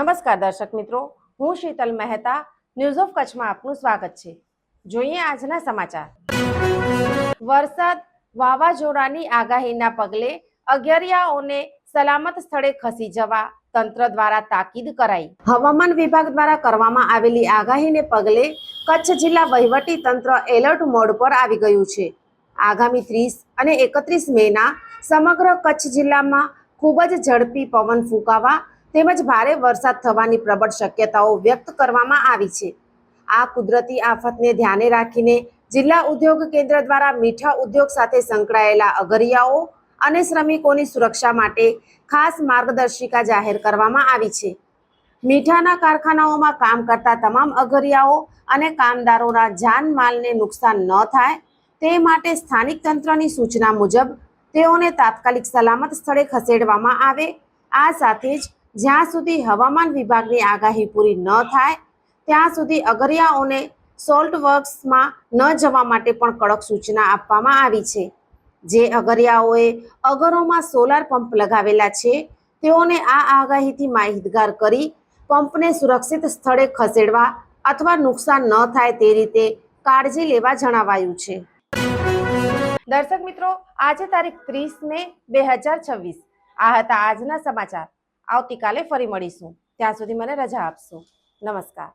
નમસ્કાર દર્શક મિત્રો, હું શીતલ મહેતા ન્યૂઝ ઓફ કચ્છમાં આપનું સ્વાગત છે। જોઈએ આજના સમાચાર। વરસાદ વાવાઝોડાની આગાહીના પગલે અગિયારિયાઓને સલામત સ્થળે ખસી જવા તંત્ર દ્વારા તાકીદ કરાઈ। હવામાન વિભાગ દ્વારા કરવામાં આવેલી આગાહીને પગલે કચ્છ જિલ્લા વહીવટી તંત્ર એલર્ટ મોડ પર આવી ગયું છે। આગામી 30 અને 31 મેના સમગ્ર કચ્છ જિલ્લામાં ખૂબ જ ઝડપી પવન ફૂંકાવા તેમજ ભારે વરસાદ થવાની પ્રબળ શક્યતાઓ વ્યક્ત કરવામાં આવી છે। આ કુદરતી આફતને ધ્યાને રાખીને જિલ્લા ઉદ્યોગ કેન્દ્ર દ્વારા મીઠા ઉદ્યોગ સાથે સંકળાયેલા અગરિયાઓ અને શ્રમિકોની સુરક્ષા માટે ખાસ માર્ગદર્શિકા જાહેર કરવામાં આવી છે। મીઠાના કારખાનાઓમાં કામ કરતા તમામ અગરિયાઓ અને કામદારોના જાનમાલને નુકસાન ન થાય તે માટે સ્થાનિક તંત્રની સૂચના મુજબ તેઓને તાત્કાલિક સલામત સ્થળે ખસેડવામાં આવે। આ સાથે જ જ્યાં સુધી હવામાન વિભાગની આગાહી પૂરી ન થાય ત્યાં સુધી અગરિયાઓને સોલ્ટ વર્ક્સમાં ન જવા માટે પણ કડક સૂચના આપવામાં આવી છે। જે અગરિયાઓએ અગરોમાં સોલાર પંપ લગાવેલા છે તેઓને આ આગાહીથી માહિતગાર કરી પંપને સુરક્ષિત સ્થળે ખસેડવા અથવા નુકસાન ન થાય તે રીતે કાળજી લેવા જણાવાયું છે। દર્શક મિત્રો, આજે તારીખ 30 મે 2026 આ હતા આજના સમાચાર। આવતીકાલે ફરી મળીશું, ત્યાં સુધી મને રજા આપશો। નમસ્કાર।